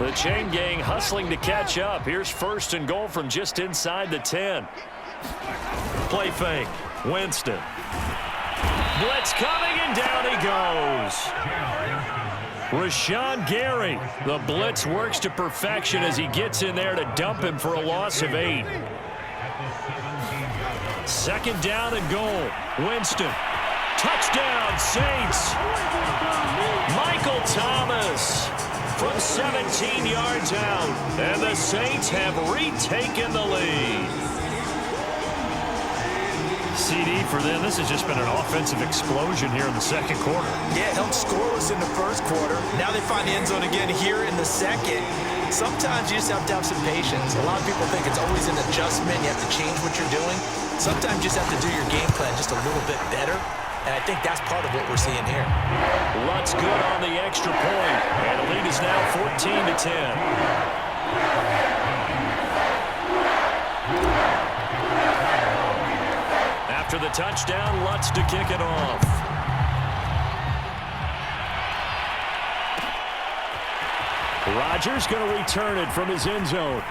The chain gang hustling to catch up. Here's 1st and goal from just inside the 10. Play fake. Winston. Blitz coming, and down he goes. Rashawn Gary. The blitz works to perfection as he gets in there to dump him for a loss of 8. 2nd down and goal. Winston. Touchdown, Saints. Michael Thomas from 17 yards out. And the Saints have retaken the lead. CD for them. This has just been an offensive explosion here in the 2nd quarter. Yeah, held scoreless in the 1st quarter. Now they find the end zone again here in the 2nd. Sometimes you just have to have some patience. A lot of people think it's always an adjustment. You have to change what you're doing. Sometimes you just have to do your game plan just a little bit better. And I think that's part of what we're seeing here. Lutz good on the extra point. And the lead is now 14-10. After the touchdown, Lutz to kick it off. Rodgers going to return it from his end zone.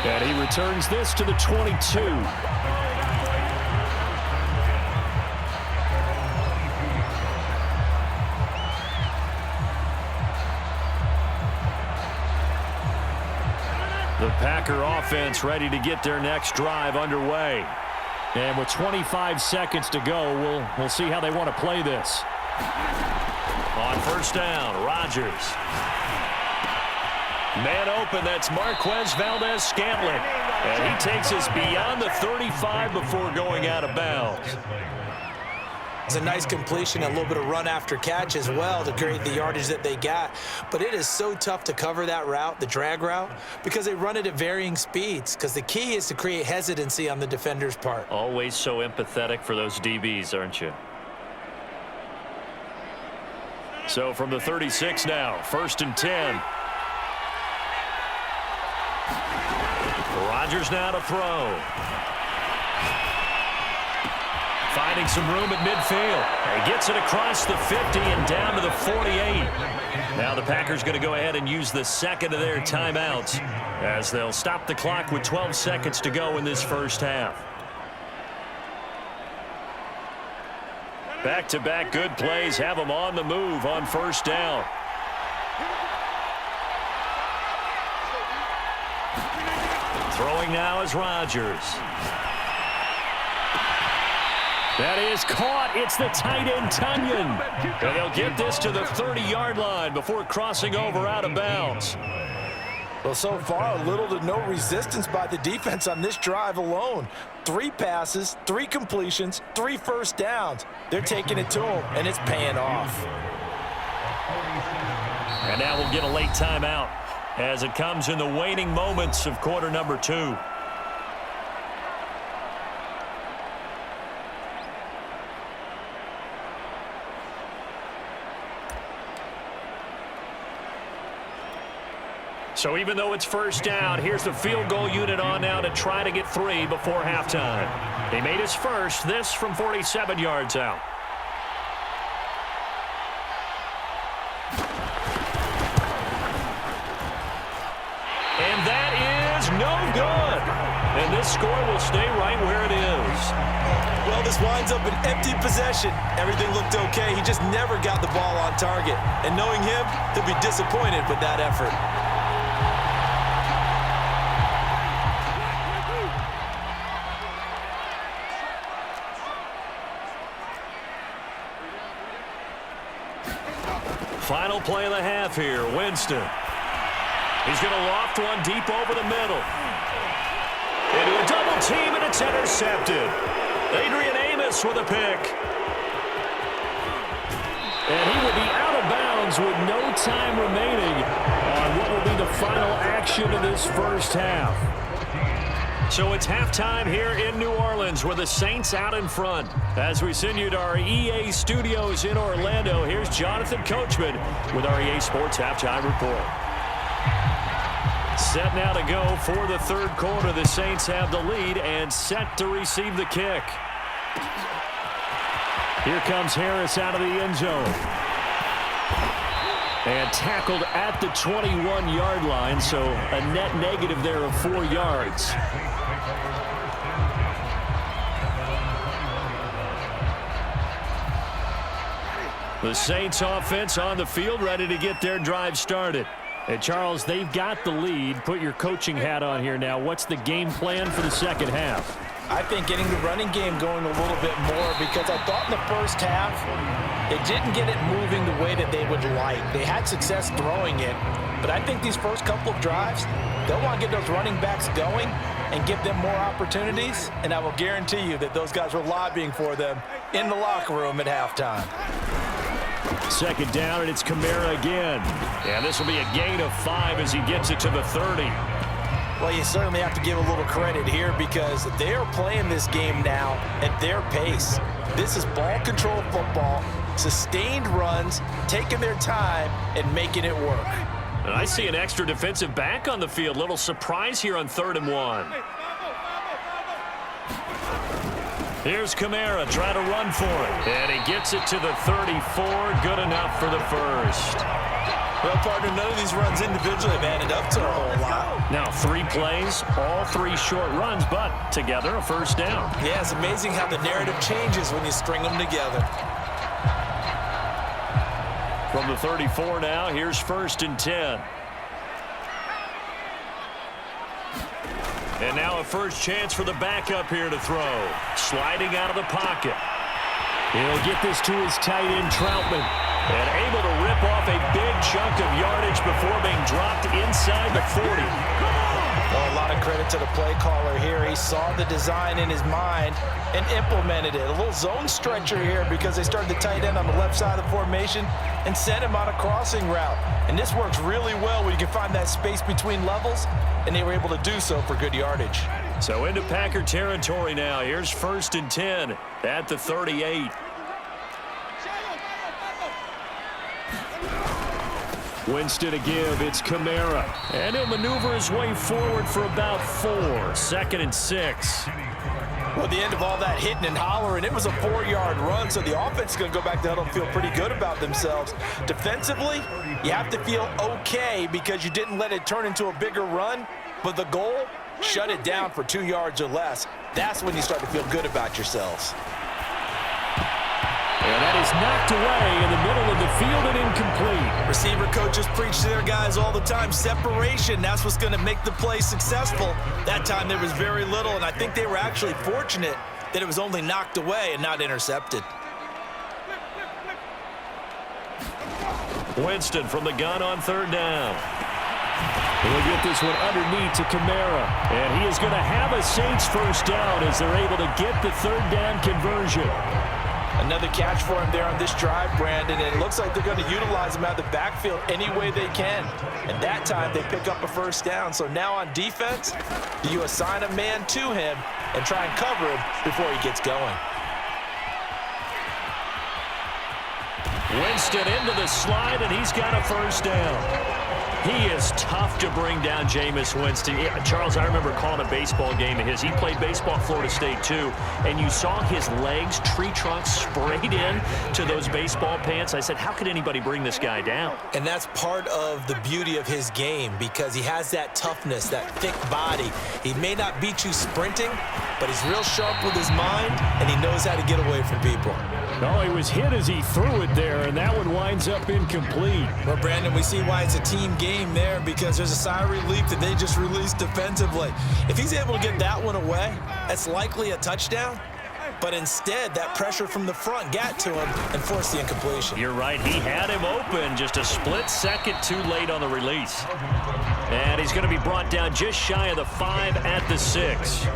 And he returns this to the 22. The Packer offense ready to get their next drive underway. And with 25 seconds to go, we'll see how they want to play this. On 1st down, Rodgers. Man open, that's Marquez Valdez-Scantling. And he takes us beyond the 35 before going out of bounds. It's a nice completion, a little bit of run after catch as well to create the yardage that they got. But it is so tough to cover that route, the drag route, because they run it at varying speeds. Because the key is to create hesitancy on the defender's part. Always so empathetic for those DBs, aren't you? So from the 36 now, 1st and 10. Rodgers now to throw. Finding some room at midfield. He gets it across the 50 and down to the 48. Now the Packers going to go ahead and use the 2nd of their timeouts as they'll stop the clock with 12 seconds to go in this 1st half. Back-to-back good plays have them on the move on 1st down. Throwing now is Rodgers. That is caught. It's the tight end, Tunyon. And they'll get this to the 30-yard line before crossing over out of bounds. Well, so far, little to no resistance by the defense on this drive alone. 3 passes, 3 completions, 3 first downs. They're taking it to them, and it's paying off. And now we'll get a late timeout as it comes in the waning moments of quarter number 2. So even though it's 1st down, here's the field goal unit on now to try to get 3 before halftime. He made his first, this from 47 yards out. And that is no good. And this score will stay right where it is. Well, this winds up an empty possession. Everything looked okay. He just never got the ball on target. And knowing him, he'll be disappointed with that effort. Final play of the half here, Winston. He's going to loft one deep over the middle. Into a double team, and it's intercepted. Adrian Amos with a pick. And he will be out of bounds with no time remaining on what will be the final action of this 1st half. So it's halftime here in New Orleans with the Saints out in front. As we send you to our EA studios in Orlando, here's Jonathan Coachman with our EA Sports Halftime Report. Set now to go for the 3rd quarter. The Saints have the lead and set to receive the kick. Here comes Harris out of the end zone. And tackled at the 21-yard line, so a net negative there of 4 yards. The Saints offense on the field, ready to get their drive started. And Charles, they've got the lead. Put your coaching hat on here now. What's the game plan for the second half? I think getting the running game going a little bit more, because I thought in the first half they didn't get it moving the way that they would like. They had success throwing it, but I think these first couple of drives, they'll want to get those running backs going and give them more opportunities, and I will guarantee you that those guys were lobbying for them in the locker room at halftime. Second down, and it's Kamara again. And this will be a gain of 5 as he gets it to the 30. Well, you certainly have to give a little credit here, because they are playing this game now at their pace. This is ball control football, sustained runs, taking their time and making it work. And I see an extra defensive back on the field. Little surprise here on 3rd and 1. Here's Kamara trying to run for it. And he gets it to the 34. Good enough for the first. Well, partner, none of these runs individually have added up to a whole lot. Now 3 plays, all 3 short runs, but together a first down. Yeah, it's amazing how the narrative changes when you string them together. From the 34 now, here's 1st and 10. And now a first chance for the backup here to throw. Sliding out of the pocket. He'll get this to his tight end, Troutman. And able to rip off a big chunk of yardage before being dropped inside the 40. Well, a lot of credit to the play caller here. He saw the design in his mind and implemented it. A little zone stretcher here, because they started the tight end on the left side of the formation and sent him on a crossing route. And this works really well when you can find that space between levels, and they were able to do so for good yardage. So into Packer territory now. Here's 1st and 10 at the 38. Winston to give. It's Kamara. And he'll maneuver his way forward for about 4. 2nd and 6. Well, at the end of all that hitting and hollering, it was a 4-yard run, so the offense is going to go back to huddle and feel pretty good about themselves. Defensively, you have to feel okay because you didn't let it turn into a bigger run, but the goal, shut it down for 2 yards or less. That's when you start to feel good about yourselves. And that is knocked away in the middle of the field and incomplete. Receiver coaches preach to their guys all the time. Separation, that's what's going to make the play successful. That time there was very little, and I think they were actually fortunate that it was only knocked away and not intercepted. Winston from the gun on 3rd down. He'll get this one underneath to Kamara. And he is going to have a Saints first down as they're able to get the 3rd down conversion. Another catch for him there on this drive, Brandon, and it looks like they're going to utilize him out of the backfield any way they can. And that time they pick up a first down. So now on defense, do you assign a man to him and try and cover him before he gets going? Winston into the slide, and he's got a first down. He is tough to bring down, Jameis Winston. Yeah, Charles, I remember calling a baseball game of his. He played baseball at Florida State, too, and you saw his legs, tree trunks sprayed in to those baseball pants. I said, how could anybody bring this guy down? And that's part of the beauty of his game, because he has that toughness, that thick body. He may not beat you sprinting, but he's real sharp with his mind, and he knows how to get away from people. No, he was hit as he threw it there, and that one winds up incomplete. Well, Brandon, we see why it's a team game there, because there's a sigh of relief that they just released defensively. If he's able to get that one away, that's likely a touchdown. But instead, that pressure from the front got to him and forced the incompletion. You're right. He had him open, just a split second too late on the release. And he's going to be brought down just shy of the 5 at the 6.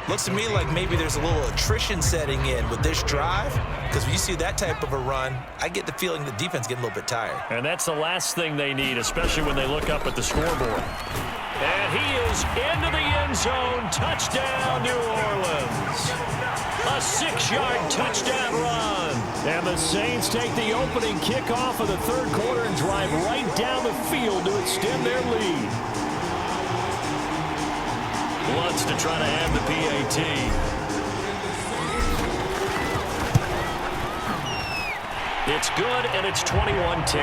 Looks to me like maybe there's a little attrition setting in with this drive, because when you see that type of a run, I get the feeling the defense getting a little bit tired. And that's the last thing they need, especially when they look up at the scoreboard. And he is into the end zone. Touchdown, New Orleans. A 6-yard touchdown run. And the Saints take the opening kickoff of the 3rd quarter and drive right down the field to extend their lead. Lutz to try to add the PAT. It's good, and it's 21-10.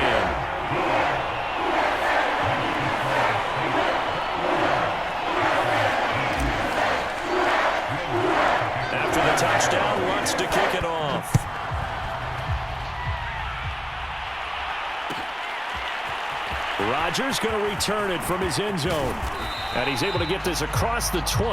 After the touchdown, wants to kick it off. Rodgers going to return it from his end zone. And he's able to get this across the 20.